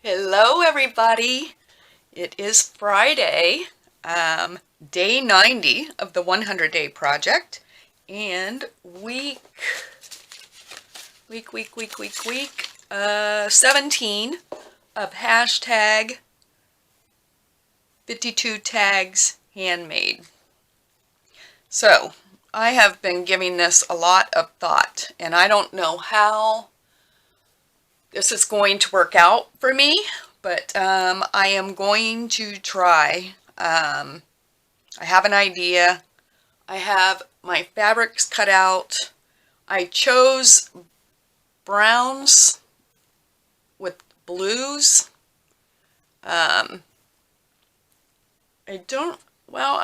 Hello everybody. It is Friday, day 90 of the 100-day project, and week 17 of hashtag 52 tags handmade. So I have been giving this a lot of thought, and I don't know how this is going to work out for me, but I am going to try. I have an idea. I have my fabrics cut out. I chose browns with blues. I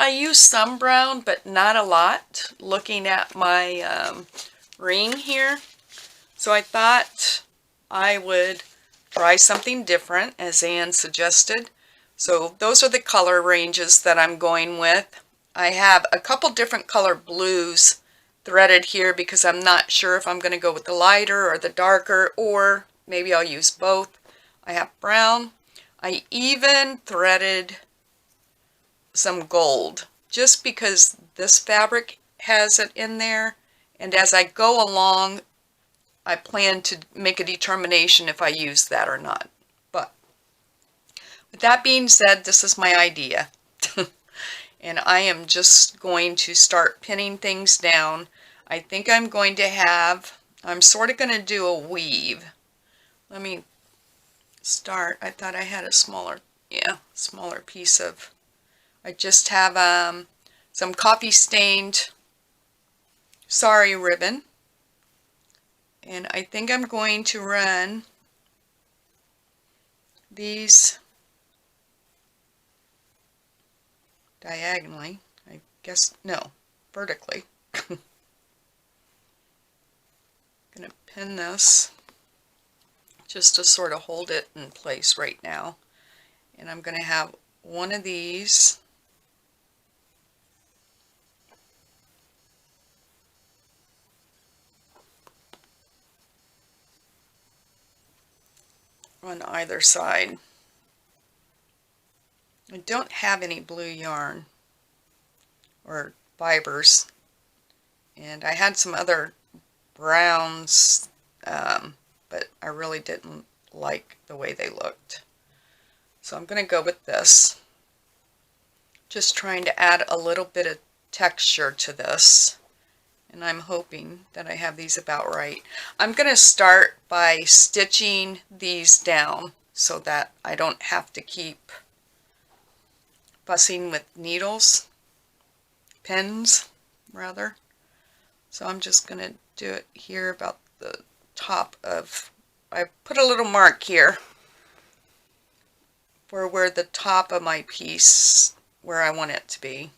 use some brown, but not a lot, looking at my ring here. So I thought I would try something different, as Anne suggested. So those are the color ranges that I'm going with. I have a couple different color blues threaded here because I'm not sure if I'm going to go with the lighter or the darker, or maybe I'll use both. I have brown. I even threaded some gold just because this fabric has it in there, and as I go along I plan to make a determination if I use that or not. But with that being said, this is my idea. And I am just going to start pinning things down. I think I'm sort of going to do a weave. Let me start. I thought I had a smaller piece of, I just have some coffee stained sari ribbon. And I think I'm going to run these diagonally. I guess, no, vertically. I'm going to pin this just to sort of hold it in place right now. And I'm going to have one of these on either side. I don't have any blue yarn or fibers, and I had some other browns, but I really didn't like the way they looked. So I'm going to go with this. Just trying to add a little bit of texture to this. And I'm hoping that I have these about right. I'm going to start by stitching these down so that I don't have to keep fussing with needles, pins rather. So I'm just going to do it here about the top of, I put a little mark here for where the top of my piece, where I want it to be.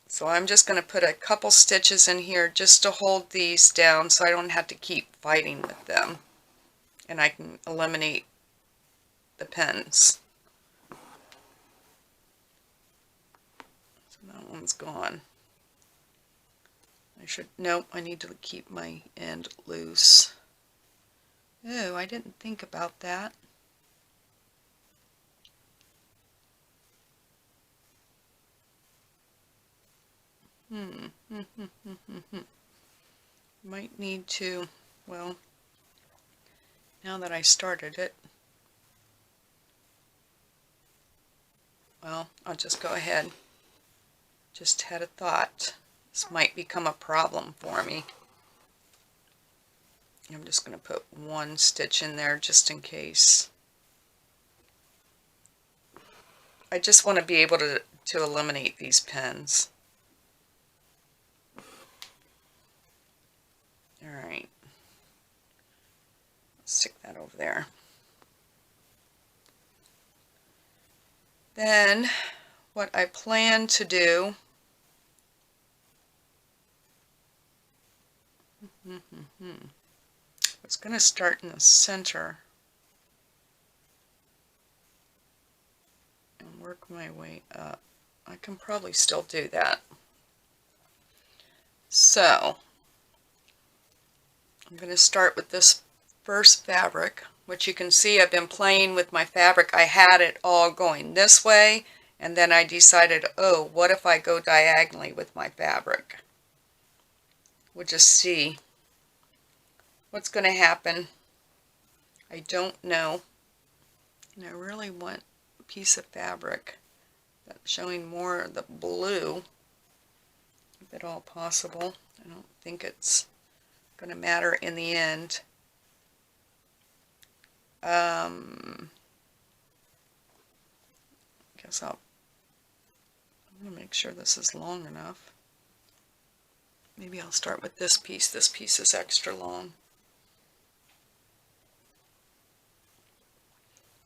So I'm just going to put a couple stitches in here just to hold these down so I don't have to keep fighting with them. And I can eliminate the pins. So that one's gone. I need to keep my end loose. Oh, I didn't think about that. Might need to, well, now that I started it, well, I'll just go ahead. Just had a thought. This might become a problem for me. I'm just going to put one stitch in there just in case. I just want to be able to eliminate these pins. Alright, stick that over there. Then what I plan to do it's going to start in the center and work my way up. I can probably still do that. So I'm going to start with this first fabric, which you can see I've been playing with my fabric. I had it all going this way, and then I decided, oh, what if I go diagonally with my fabric? We'll just see what's going to happen. I don't know. And I really want a piece of fabric that's showing more of the blue, if at all possible. I don't think it's going to matter in the end. Guess I'm going to make sure this is long enough. Maybe I'll start with this piece. This piece is extra long.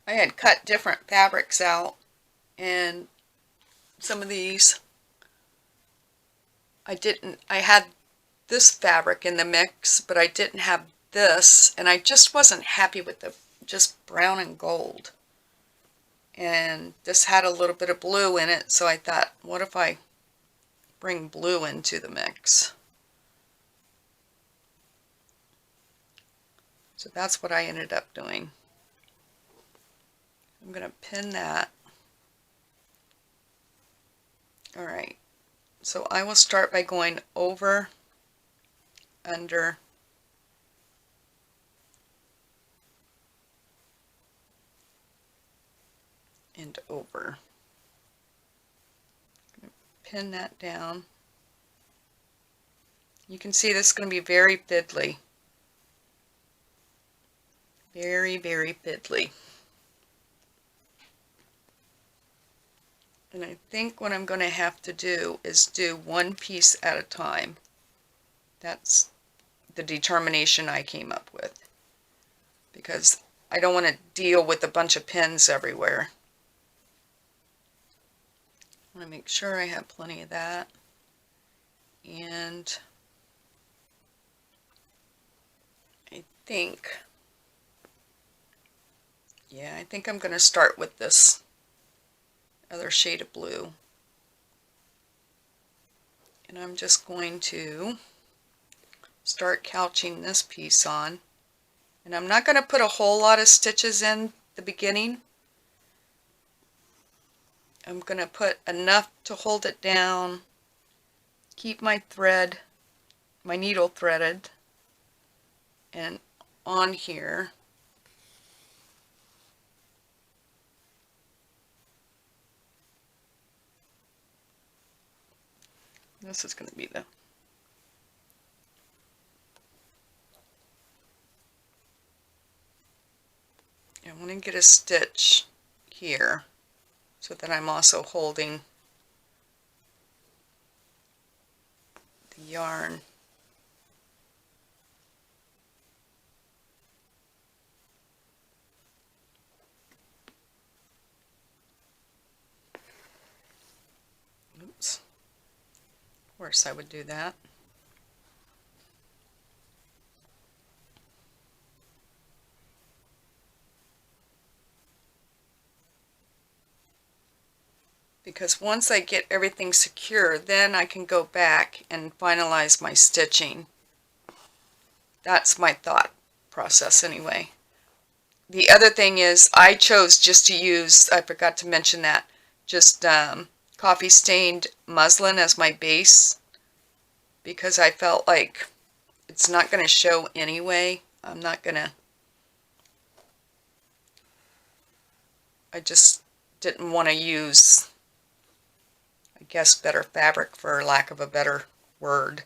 I had cut different fabrics out, and some of these I had this fabric in the mix, but I didn't have this, and I just wasn't happy with the just brown and gold. And this had a little bit of blue in it, so I thought, what if I bring blue into the mix? So that's what I ended up doing. I'm going to pin that. Alright, so I will start by going over, under, and over. Pin that down. You can see this is going to be very fiddly. Very, very fiddly. And I think what I'm going to have to do is do one piece at a time. That's the determination I came up with. Because I don't want to deal with a bunch of pins everywhere. I want to make sure I have plenty of that. And I think, yeah, I think I'm going to start with this other shade of blue. And I'm just going to start couching this piece on. And I'm not going to put a whole lot of stitches in the beginning. I'm going to put enough to hold it down, keep my thread, my needle threaded, and on here. This is going to be the I want to get a stitch here so that I'm also holding the yarn. Oops. Of course I would do that. Because once I get everything secure, then I can go back and finalize my stitching. That's my thought process anyway. The other thing is I chose just to use, I forgot to mention that, just coffee stained muslin as my base, because I felt like it's not going to show anyway. I just didn't want to use, I guess, better fabric for lack of a better word.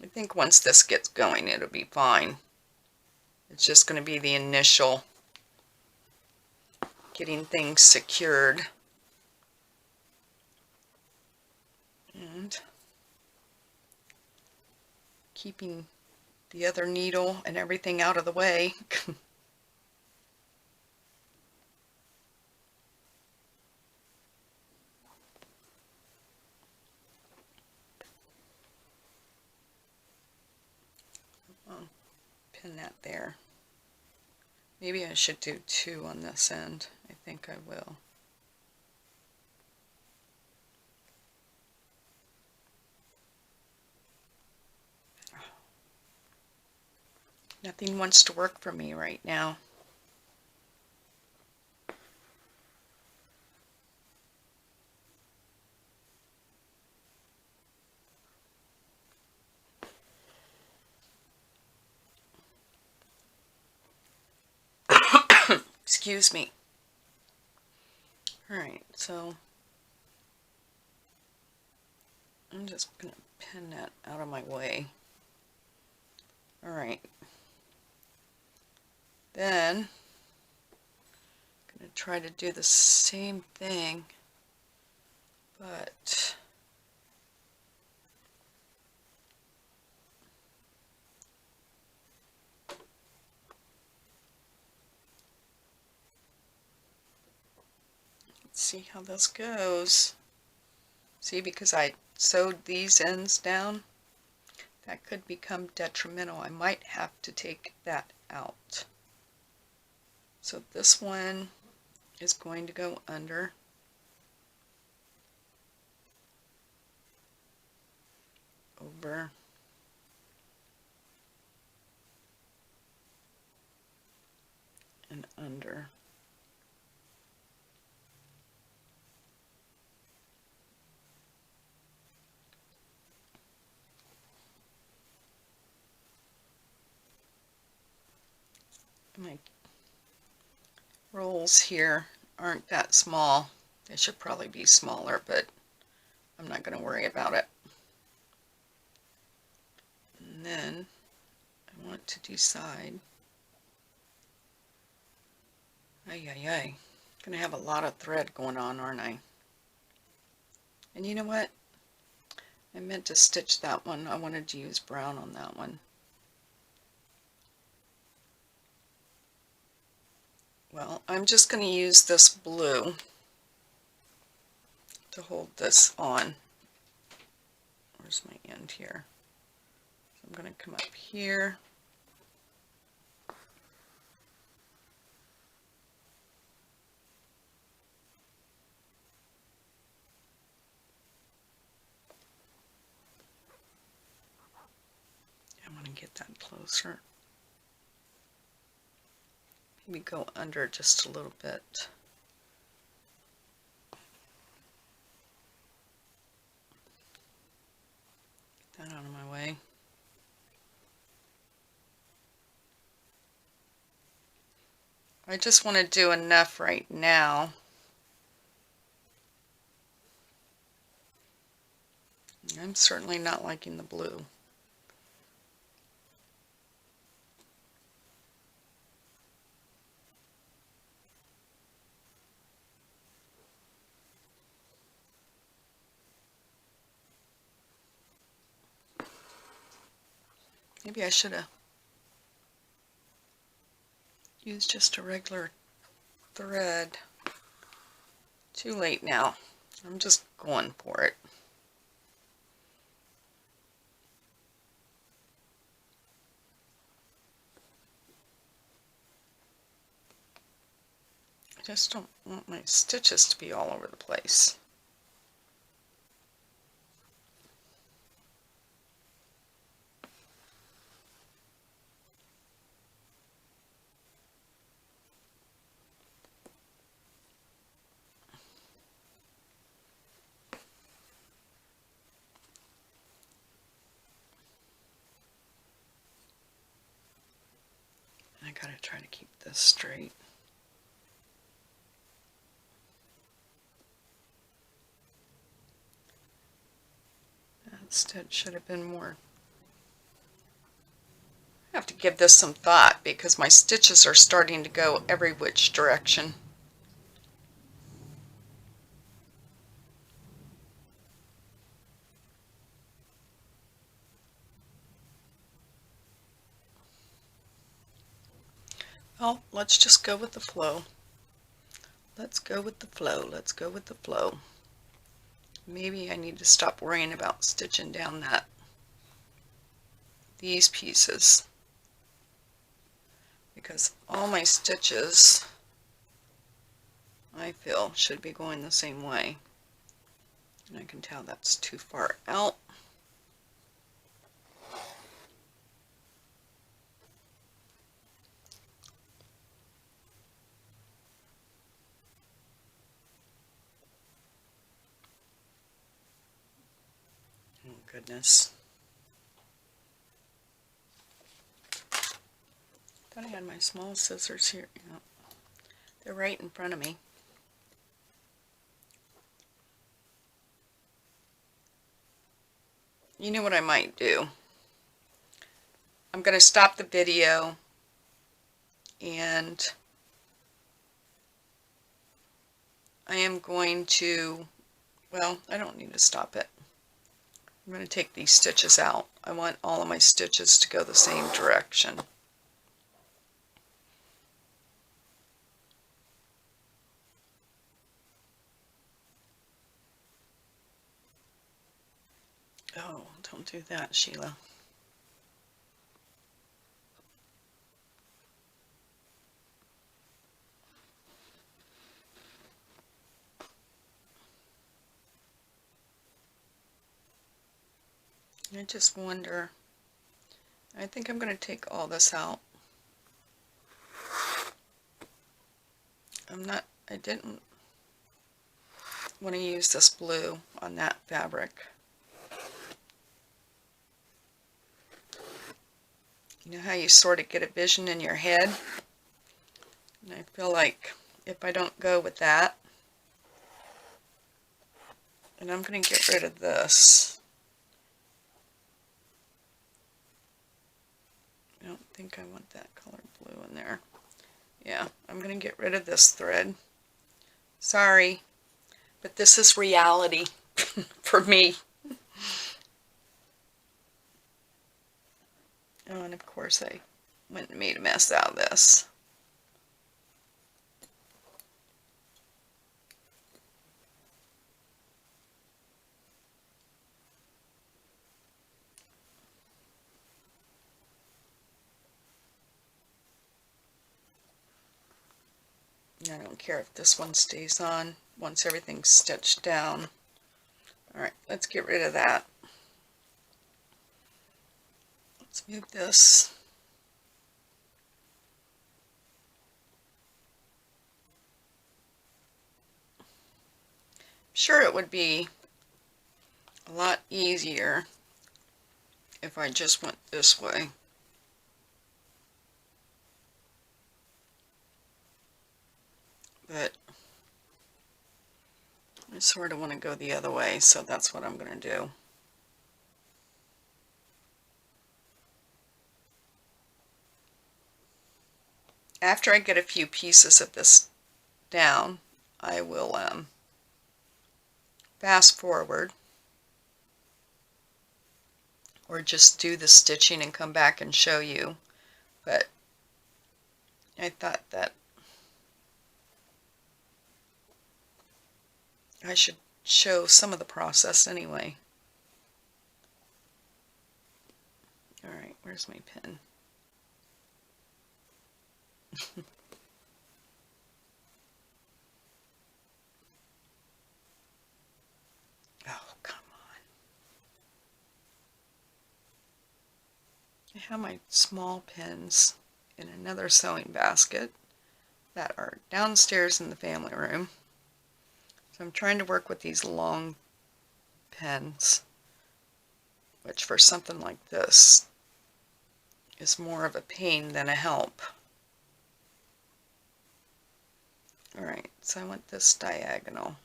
I think once this gets going, it'll be fine. It's just going to be the initial getting things secured. And keeping the other needle and everything out of the way. Pin that there. Maybe I should do two on this end. I think I will. Nothing wants to work for me right now. Excuse me. Alright, so I'm just going to pin that out of my way. Alright. Then I'm going to try to do the same thing, but let's see how this goes. See, because I sewed these ends down, that could become detrimental. I might have to take that out. So this one is going to go under. Over. And under. My rolls here aren't that small. They should probably be smaller, but I'm not going to worry about it. And then I want to decide. Ay, ay, ay. Going to have a lot of thread going on, aren't I? And you know what? I meant to stitch that one. I wanted to use brown on that one. Well, I'm just going to use this blue to hold this on. Where's my end here? So I'm going to come up here. I want to get that closer. Maybe go under just a little bit. Get that out of my way. I just want to do enough right now. I'm certainly not liking the blue. Maybe I should have used just a regular thread. Too late now. I'm just going for it. I just don't want my stitches to be all over the place. I gotta try to keep this straight. That stitch should have been more. I have to give this some thought because my stitches are starting to go every which direction. Well, let's just go with the flow. Let's go with the flow. Let's go with the flow. Maybe I need to stop worrying about stitching down these pieces, because all my stitches, I feel, should be going the same way. And I can tell that's too far out. Goodness. Thought I had my small scissors here. Yeah. They're right in front of me. You know what I might do? I'm going to stop the video and I am going to, well, I don't need to stop it. I'm going to take these stitches out. I want all of my stitches to go the same direction. Oh, don't do that, Sheila. I just wonder, I think I'm going to take all this out. I didn't want to use this blue on that fabric. You know how you sort of get a vision in your head? And I feel like if I don't go with that, and I'm going to get rid of this. I don't think I want that color blue in there. Yeah, I'm going to get rid of this thread. Sorry, but this is reality for me. Oh, and of course I went and made a mess out of this. I don't care if this one stays on once everything's stitched down. Alright, let's get rid of that. Let's move this. Sure, it would be a lot easier if I just went this way. But I sort of want to go the other way, so that's what I'm going to do. After I get a few pieces of this down, I will fast forward or just do the stitching and come back and show you. But I thought that I should show some of the process anyway. Alright, where's my pen? Oh, come on. I have my small pins in another sewing basket that are downstairs in the family room. So I'm trying to work with these long pens, which for something like this is more of a pain than a help. Alright, so I want this diagonal.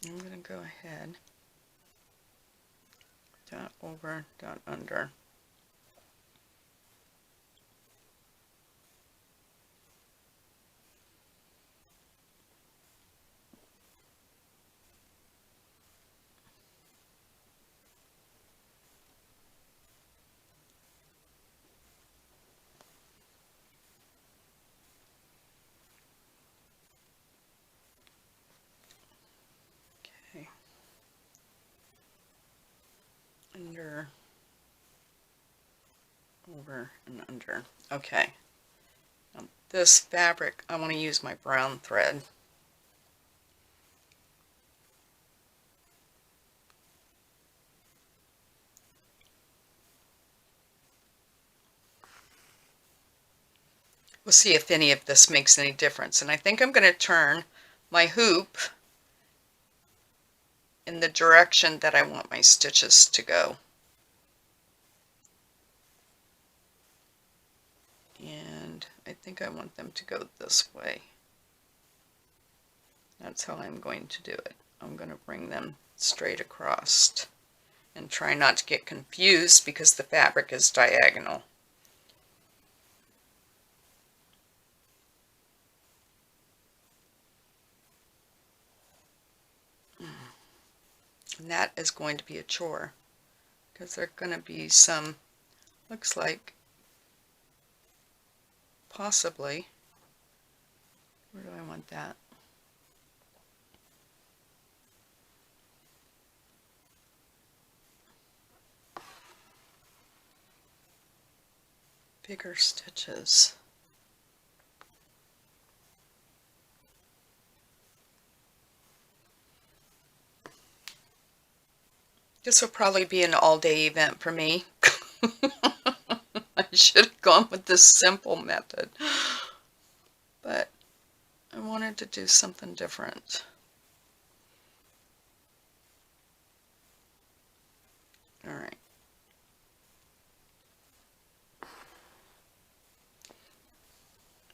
I'm going to go ahead, dot over, dot under. Okay. Under, over, and under. Okay. Now this fabric, I want to use my brown thread. We'll see if any of this makes any difference. And I think I'm going to turn my hoop in the direction that I want my stitches to go. And I think I want them to go this way. That's how I'm going to do it. I'm going to bring them straight across and try not to get confused because the fabric is diagonal. And that is going to be a chore because there are going to be some, looks like, possibly, where do I want that? Bigger stitches. This will probably be an all-day event for me. I should have gone with this simple method, but I wanted to do something different. All right.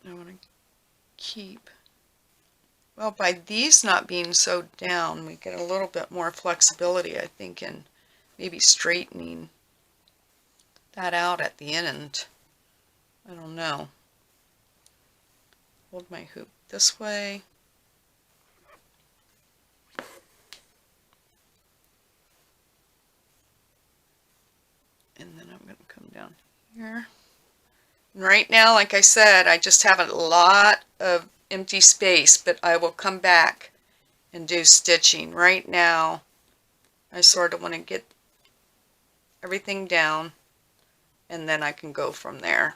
I want to keep, well, by these not being so down, we get a little bit more flexibility, I think, in maybe straightening that out at the end. I don't know. Hold my hoop this way. And then I'm going to come down here. And right now, like I said, I just have a lot of empty space, but I will come back and do stitching. Right now, I sort of want to get everything down, and then I can go from there.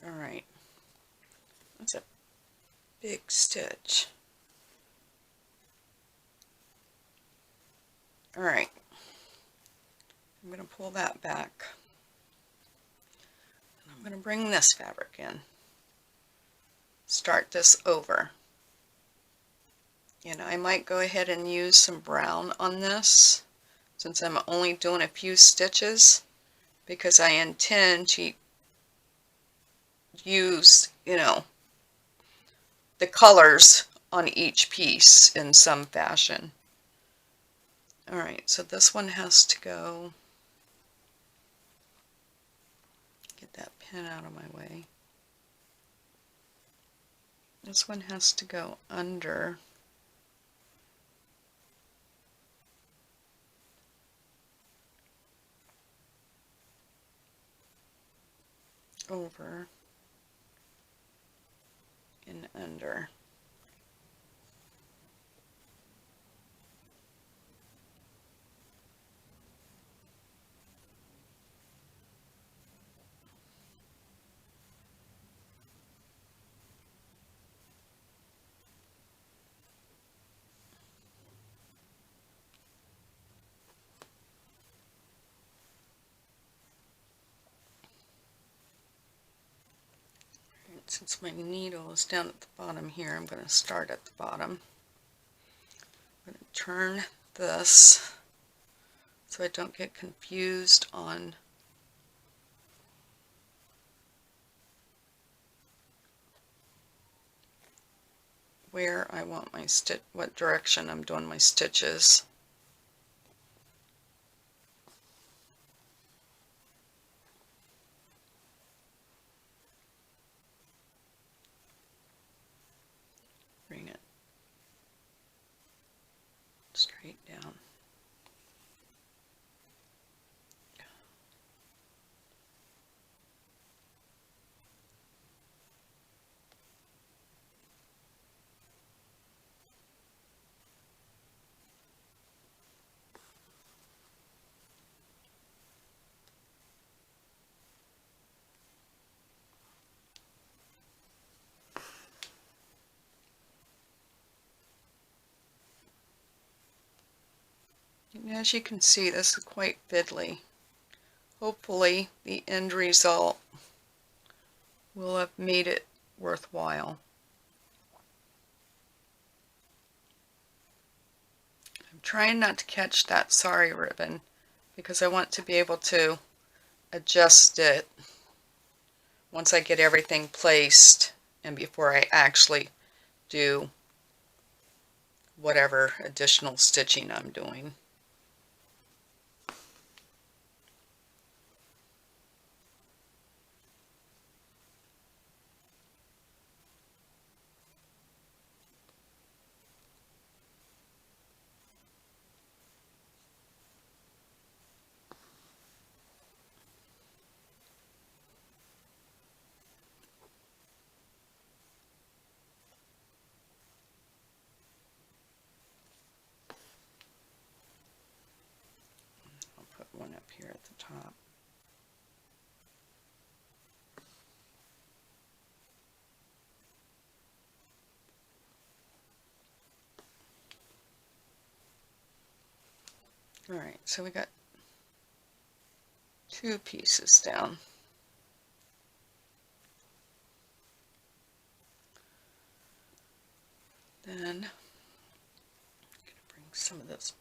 All right, that's a big stitch. All right, I'm going to pull that back. And I'm going to bring this fabric in. Start this over. And I might go ahead and use some brown on this since I'm only doing a few stitches, because I intend to use, you know, the colors on each piece in some fashion. Alright, so this one has to go, get that pin out of my way. This one has to go under over and under. Since my needle is down at the bottom here, I'm going to start at the bottom. I'm going to turn this so I don't get confused on where I want my stitch, what direction I'm doing my stitches. Bring it straight down. And as you can see, this is quite fiddly. Hopefully the end result will have made it worthwhile. I'm trying not to catch that sari ribbon because I want to be able to adjust it once I get everything placed and before I actually do whatever additional stitching I'm doing. I'll put one up here at the top. Alright, so we got 2 pieces down. Then I'm going to bring some of this.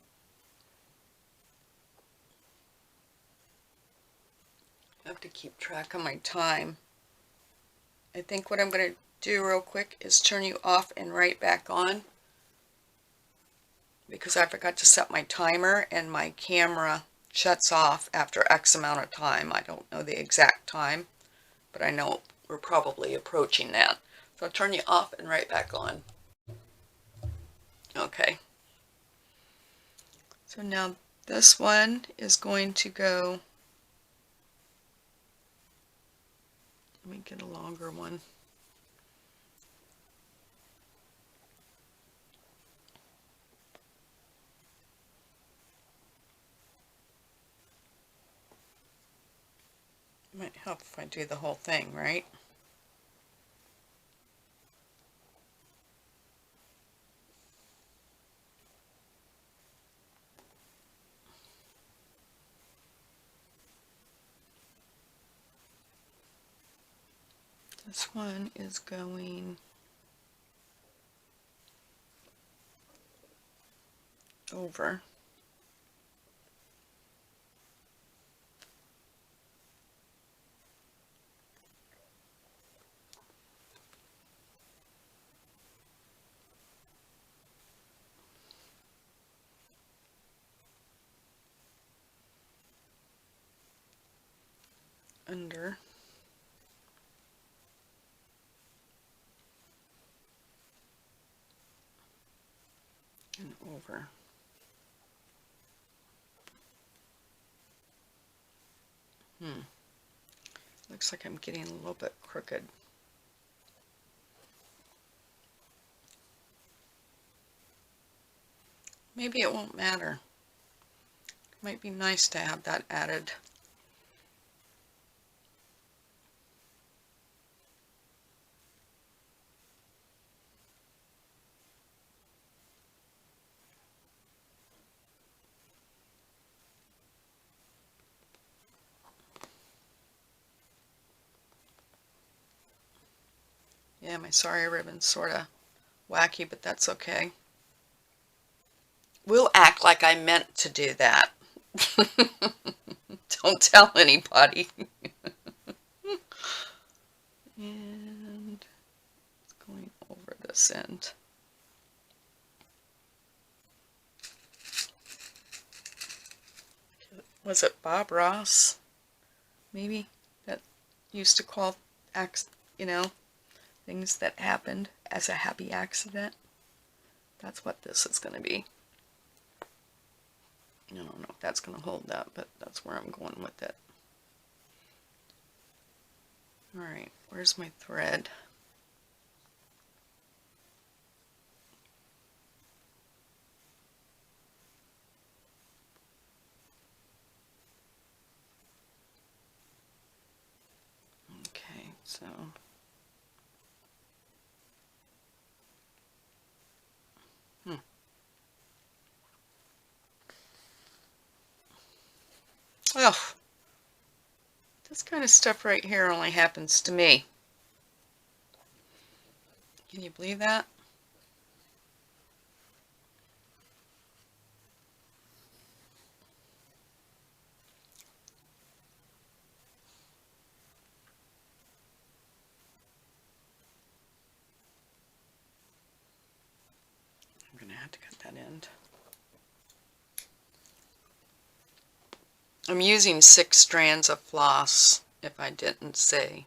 I have to keep track of my time. I think what I'm going to do real quick is turn you off and right back on, because I forgot to set my timer and my camera shuts off after X amount of time. I don't know the exact time, but I know we're probably approaching that. So I'll turn you off and right back on. Okay. So now this one is going to go, let me get a longer one. Might help if I do the whole thing, right? This one is going over. Under. And over. Looks like I'm getting a little bit crooked. Maybe it won't matter. It might be nice to have that added. Yeah, my sari ribbon's sort of wacky, but that's okay. We'll act like I meant to do that. Don't tell anybody. And it's going over this end. Was it Bob Ross? Maybe that used to call things that happened as a happy accident. That's what this is going to be. I don't know if that's going to hold up, but that's where I'm going with it. Alright, where's my thread? Okay, so Oh, this kind of stuff right here only happens to me. Can you believe that? I'm going to have to cut that end. I'm using 6 strands of floss, if I didn't say.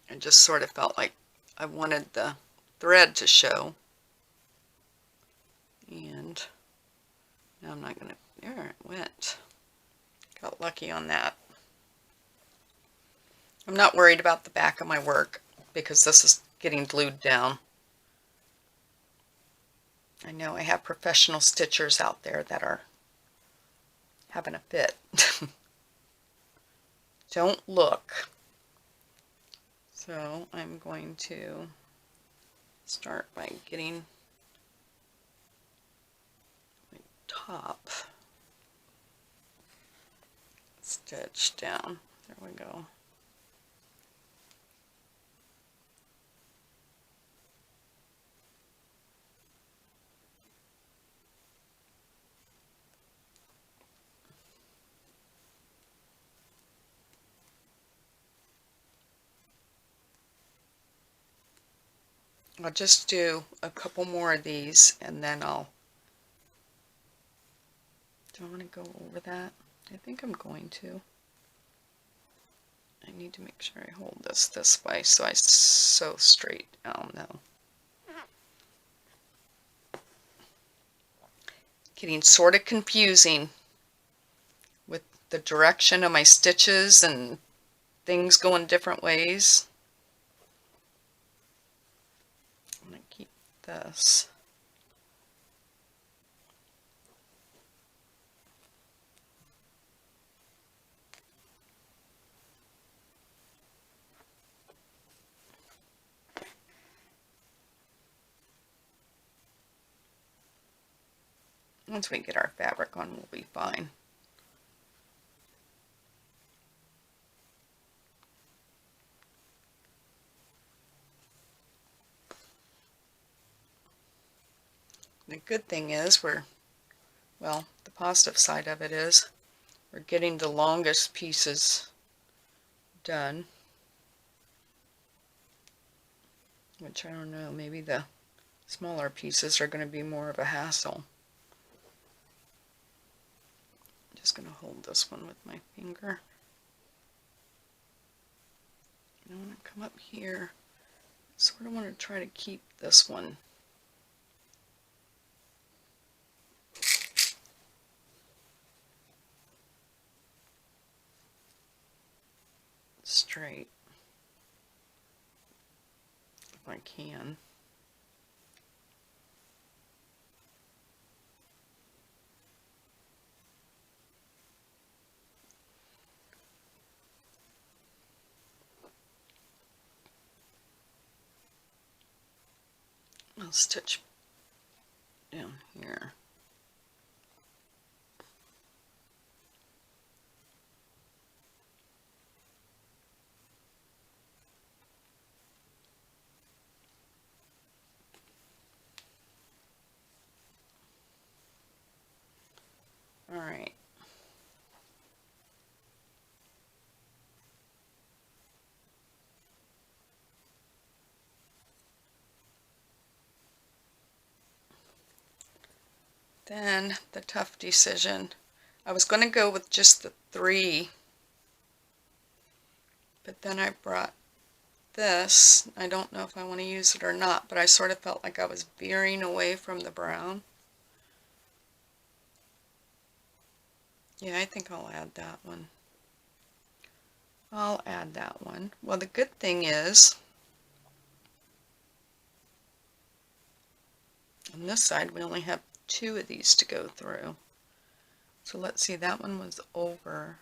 I just sort of felt like I wanted the thread to show. And now I'm not going to, there it went. Got lucky on that. I'm not worried about the back of my work because this is getting glued down. I know I have professional stitchers out there that are having a fit. Don't look. So I'm going to start by getting my top stitch down. There we go. I'll just do a couple more of these and then do I want to go over that? I think I'm going to. I need to make sure I hold this way so I sew straight down though. Getting sort of confusing with the direction of my stitches and things going different ways. I'm going to keep this. Once we get our fabric on, we'll be fine. The good thing is well, the positive side of it is we're getting the longest pieces done. Which I don't know, maybe the smaller pieces are going to be more of a hassle. I'm just going to hold this one with my finger. I want to come up here. Sort of want to try to keep this one straight if I can. I'll stitch down here. All right. Then the tough decision. I was going to go with just the 3, but then I brought this. I don't know if I want to use it or not, but I sort of felt like I was veering away from the brown. Yeah, I think I'll add that one. I'll add that one. Well, the good thing is, on this side we only have 2 of these to go through. So let's see, that one was over.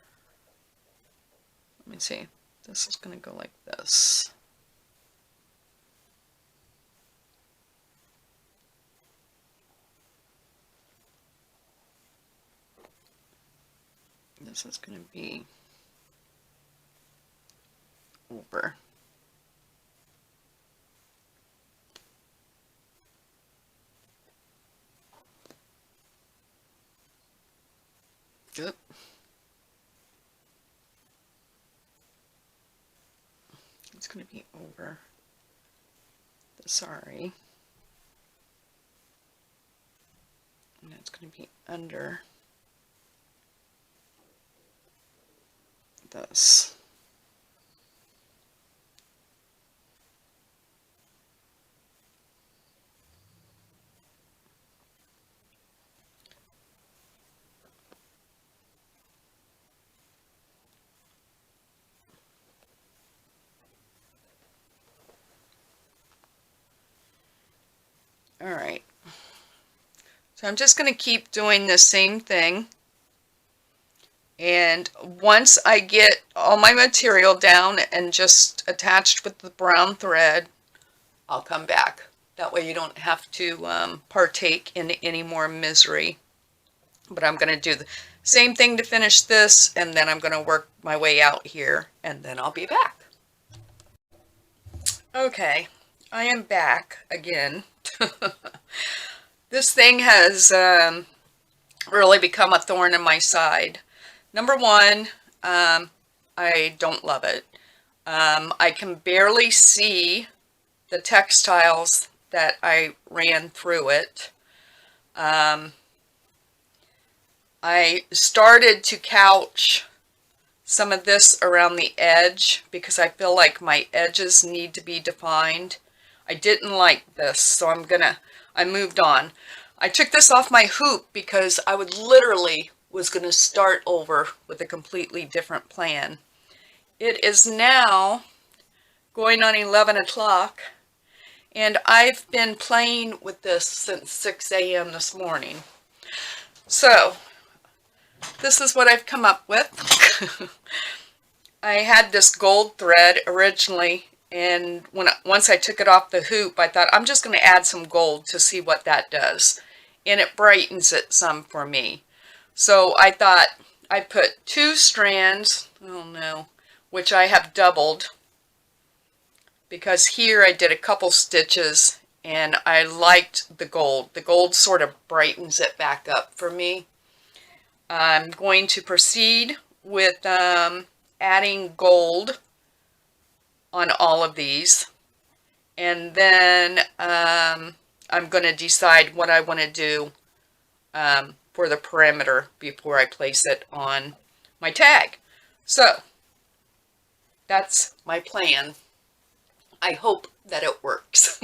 Let me see. This is going to go like this. this is going to be over. Good. It's going to be over the sari. And it's going to be under this. All right. So I'm just going to keep doing the same thing. And once I get all my material down and just attached with the brown thread, I'll come back. That way you don't have to partake in any more misery. But I'm going to do the same thing to finish this, and then I'm going to work my way out here, and then I'll be back. Okay, I am back again. This thing has really become a thorn in my side. Number one, I don't love it. I can barely see the textiles that I ran through it. I started to couch some of this around the edge because I feel like my edges need to be defined. I didn't like this, so I moved on. I took this off my hoop because I was going to start over with a completely different plan. It is now going on 11 o'clock, and I've been playing with this since 6 a.m. this morning. So, this is what I've come up with. I had this gold thread originally, and once I took it off the hoop, I thought I'm just going to add some gold to see what that does. And it brightens it some for me. So I thought I'd put 2 strands, which I have doubled, because here I did a couple stitches and I liked the gold. The gold sort of brightens it back up for me. I'm going to proceed with adding gold on all of these, and then I'm going to decide what I want to do for the perimeter before I place it on my tag. So that's my plan. I hope that it works.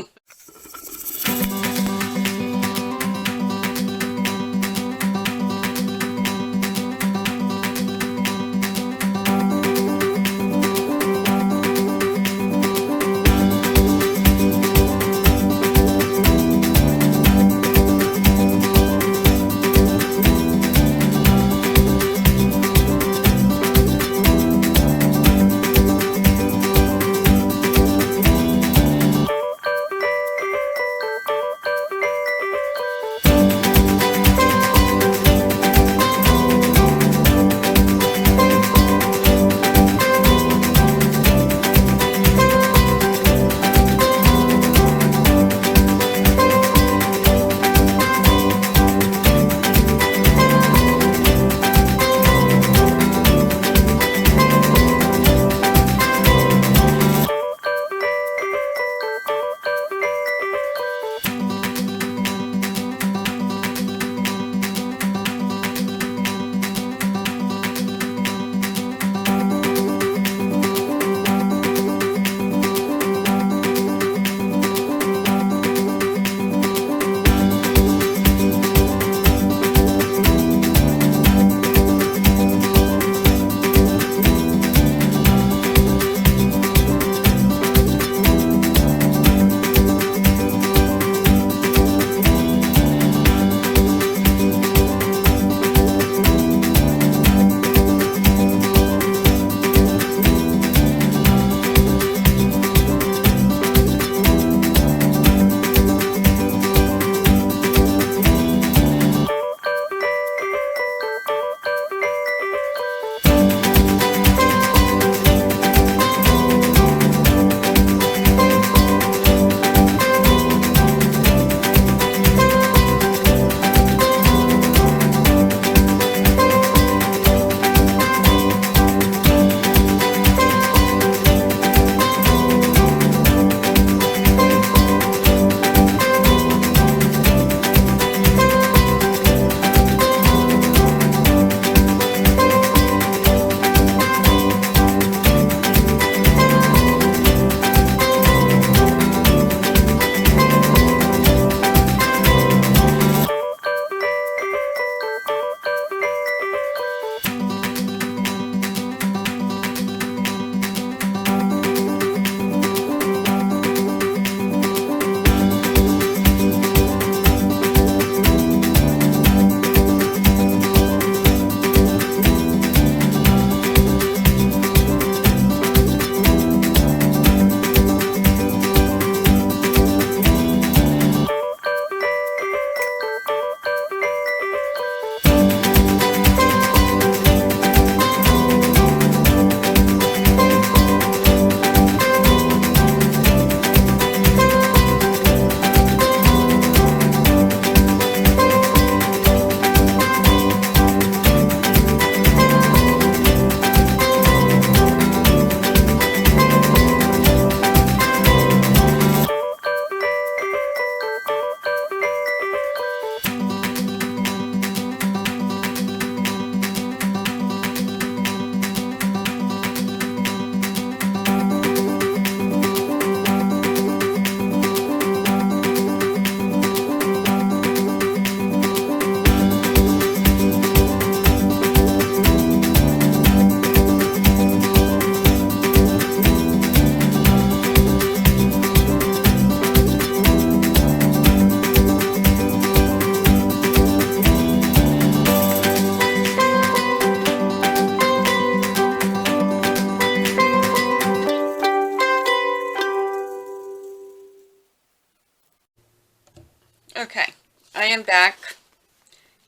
came back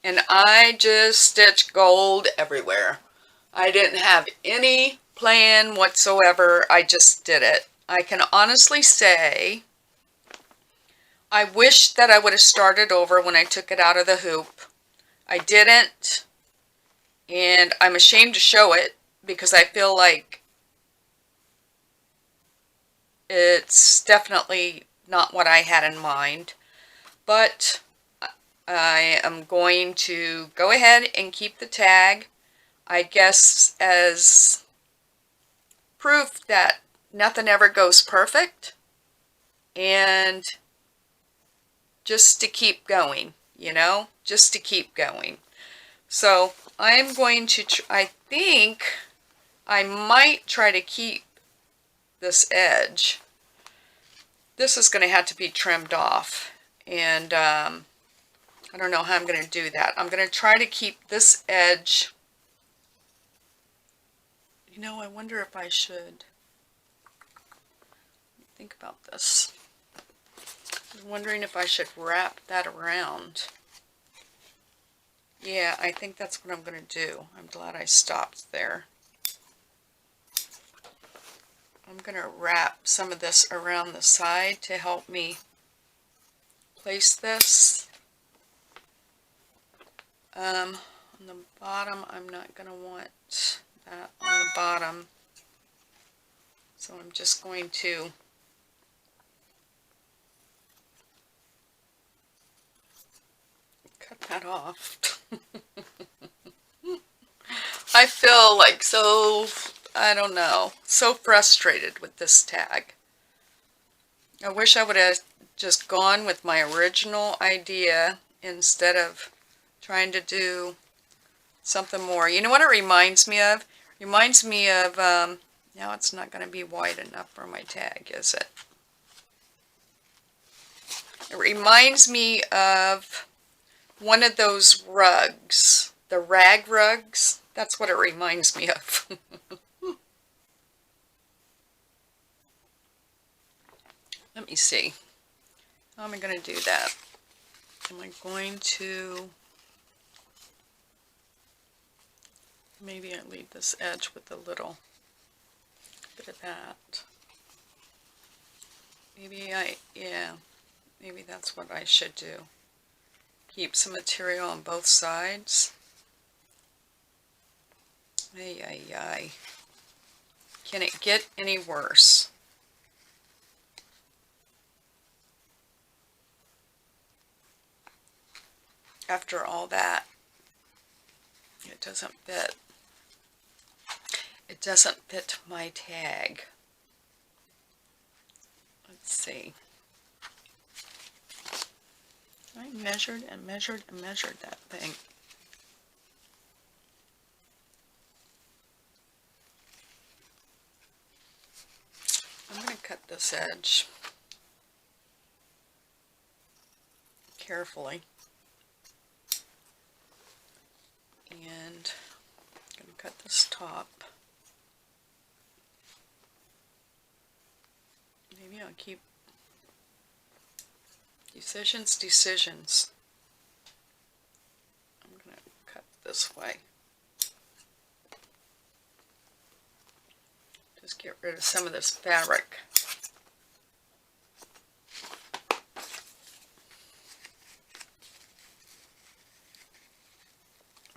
and I just stitched gold everywhere. I didn't have any plan whatsoever. I just did it. I can honestly say I wish that I would have started over when I took it out of the hoop. I didn't, and I'm ashamed to show it because I feel like it's definitely not what I had in mind. But I am going to go ahead and keep the tag, I guess, as proof that nothing ever goes perfect, and just to keep going, you know, just to keep going. So I'm going to, I think I might try to keep this edge. This is going to have to be trimmed off, and I don't know how I'm going to do that. I'm going to try to keep this edge. You know, I wonder if I should think about this. I'm wondering if I should wrap that around. Yeah, I think that's what I'm going to do. I'm glad I stopped there. I'm going to wrap some of this around the side to help me place this. On the bottom, I'm not going to want that on the bottom. So I'm just going to cut that off. I feel like so, I don't know, so frustrated with this tag. I wish I would have just gone with my original idea instead of trying to do something more. You know what it reminds me of? It reminds me of, now it's not going to be wide enough for my tag, is it? It reminds me of one of those rugs, the rag rugs. That's what it reminds me of. Let me see. How am I going to do that? Am I going to... Maybe I leave this edge with a little bit of that. Maybe maybe that's what I should do. Keep some material on both sides. Ay, ay, ay. Can it get any worse? After all that, it doesn't fit. It doesn't fit my tag. Let's see. I measured and measured and measured that thing. I'm going to cut this edge carefully. And I'm going to cut this top. Maybe I'll keep decisions. I'm going to cut this way. Just get rid of some of this fabric.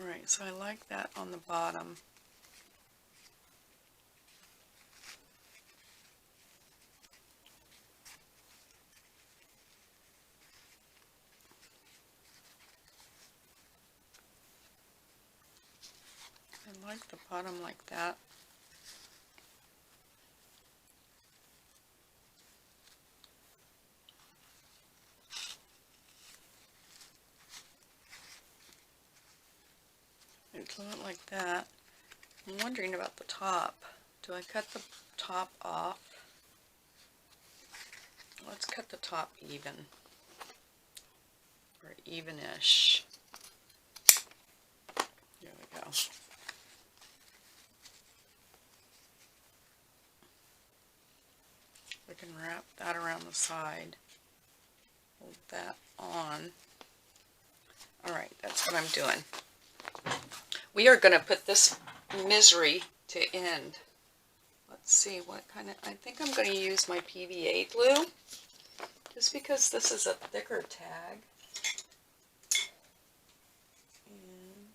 Alright, so I like that on the bottom. I like the bottom like that. Glue it like that. I'm wondering about the top. Do I cut the top off? Let's cut the top even, or even-ish. There we go. We can wrap that around the side. Hold that on. Alright, that's what I'm doing. We are going to put this misery to end. Let's see what kind of, I think I'm going to use my PVA glue, just because this is a thicker tag. And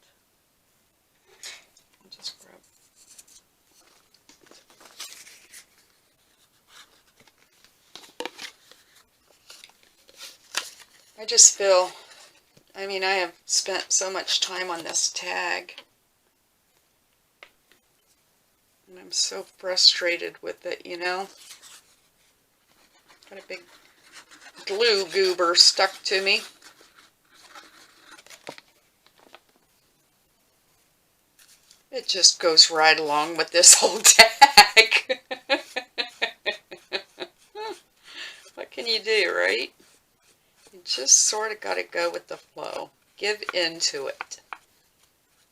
I'll just grab. I just feel, I mean, I have spent so much time on this tag. And I'm so frustrated with it, you know. Got a big glue goober stuck to me. It just goes right along with this whole tag. What can you do, right? You just sort of got to go with the flow. Give in to it.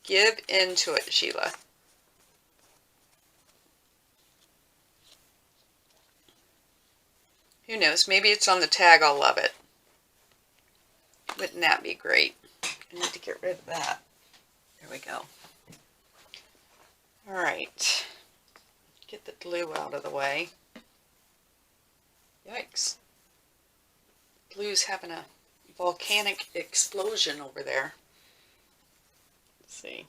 Give in to it, Sheila. Who knows? Maybe it's on the tag. I'll love it. Wouldn't that be great? I need to get rid of that. There we go. Alright. Get the glue out of the way. Yikes. Glue's having a volcanic explosion over there. Let's see.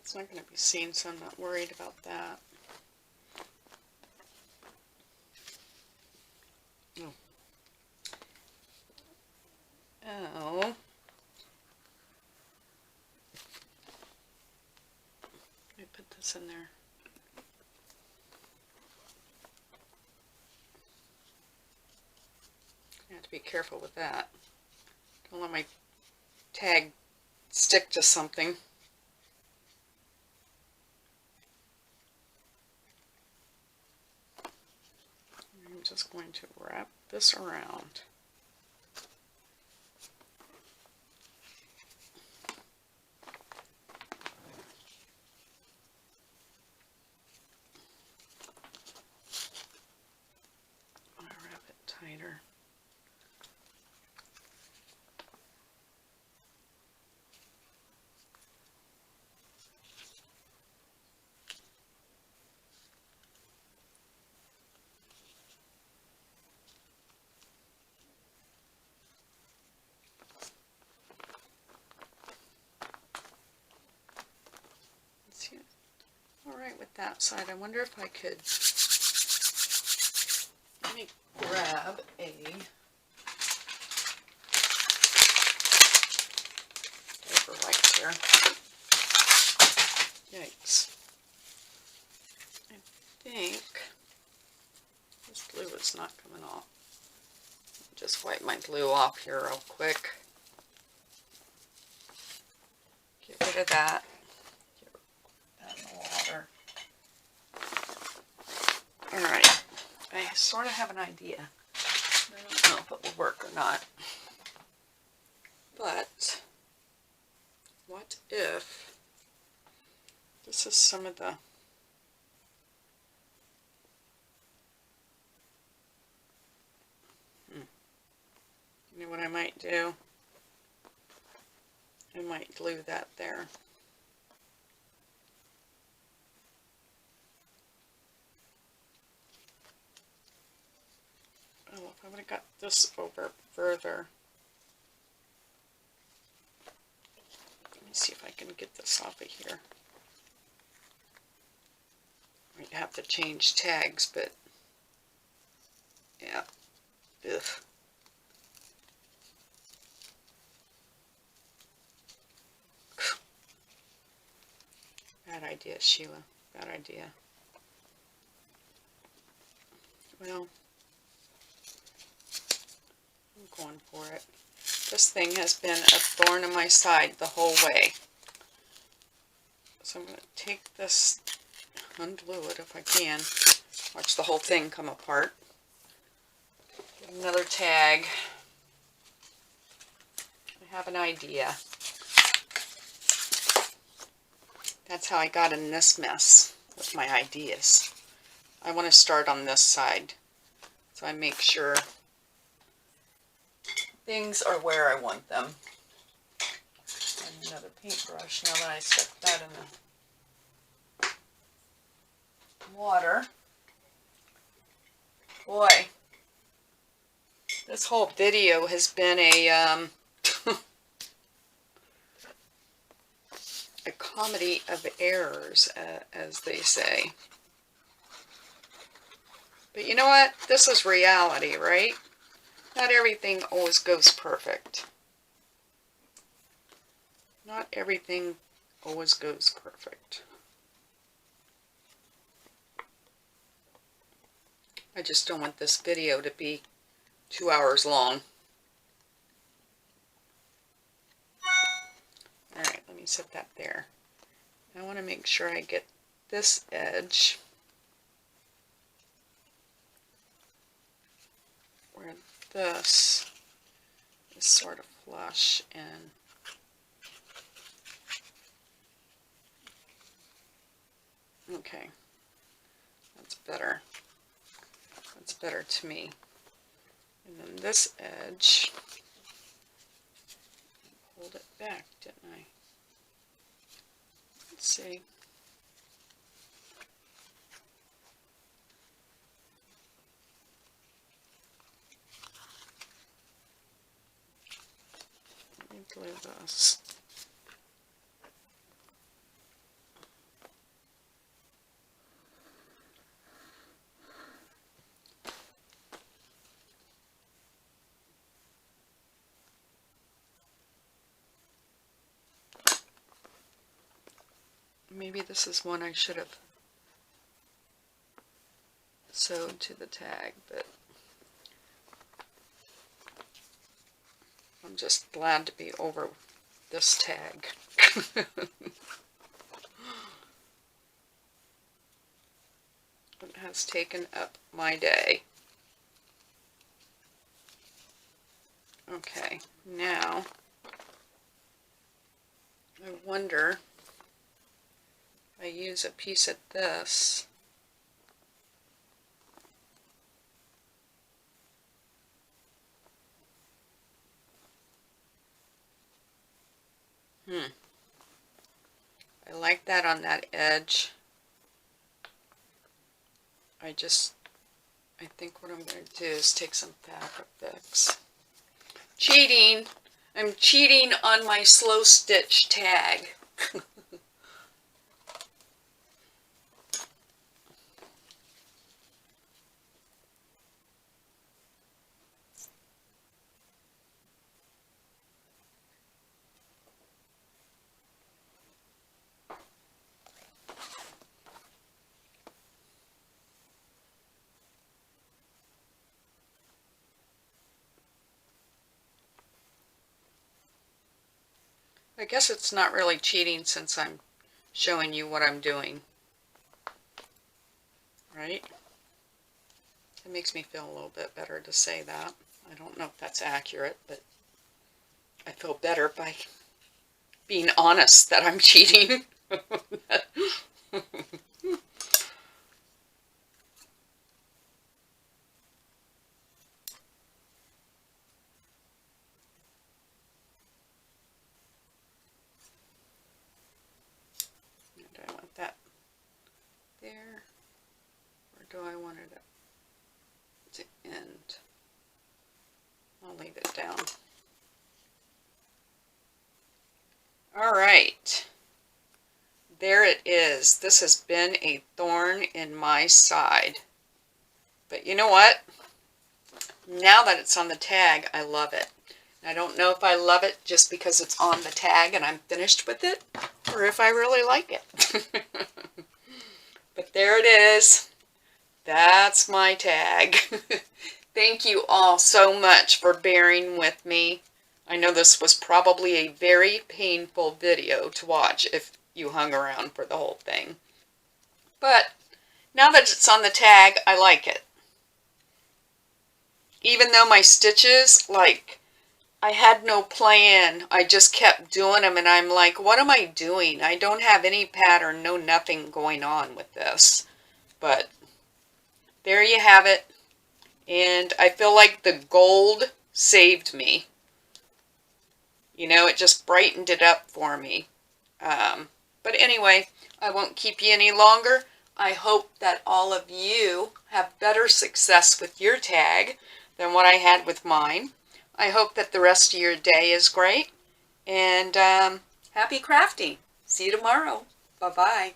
It's not going to be seen, so I'm not worried about that. Oh. Let me put this in there. I have to be careful with that. Don't let my tag stick to something. I'm just going to wrap this around. I'll wrap it tighter. Alright with that side, I wonder if I could, let me grab a paper wipe here. Yikes. I think this glue is not coming off. Just wipe my glue off here real quick. Get rid of that. Alright, I sort of have an idea. I don't know if it will work or not. But, what if this is some of the you know what I might do? I might glue that there. Oh, if I would have got this over further. Let me see if I can get this off of here. Might have to change tags, but yeah. Ugh. Bad idea, Sheila. Bad idea. Well, I'm going for it. This thing has been a thorn in my side the whole way. So I'm going to take this unglue it if I can. Watch the whole thing come apart. Get another tag. I have an idea. That's how I got in this mess with my ideas. I want to start on this side, so I make sure things are where I want them. And another paintbrush now that I stuck that in the water. Boy, this whole video has been a a comedy of errors, as they say. But you know what? This is reality, right? Not everything always goes perfect. Not everything always goes perfect. I just don't want this video to be 2 hours long. Alright, let me set that there. I want to make sure I get this edge where this is sort of flush, and okay, that's better. That's better to me. And then this edge, hold it back, didn't I? Let's see. Let me glue this. Maybe this is one I should have sewed to the tag, but I'm just glad to be over this tag. It has taken up my day. Okay, now I wonder if I use a piece of this. I like that on that edge. I think what I'm going to do is take some fabric fix. Cheating! I'm cheating on my slow stitch tag. I guess it's not really cheating since I'm showing you what I'm doing. Right? It makes me feel a little bit better to say that. I don't know if that's accurate, but I feel better by being honest that I'm cheating. Do I want that there, or do I want it to end? I'll leave it down. All right, there it is. This has been a thorn in my side, but you know what? Now that it's on the tag, I love it. I don't know if I love it just because it's on the tag and I'm finished with it, or if I really like it. But there it is. That's my tag. Thank you all so much for bearing with me. I know this was probably a very painful video to watch if you hung around for the whole thing. But now that it's on the tag, I like it. Even though my stitches, like, I had no plan. I just kept doing them, and I'm like, what am I doing? I don't have any pattern, no nothing going on with this. But there you have it. And I feel like the gold saved me. You know, it just brightened it up for me. But anyway, I won't keep you any longer. I hope that all of you have better success with your tag than what I had with mine. I hope that the rest of your day is great. And happy crafting. See you tomorrow. Bye-bye.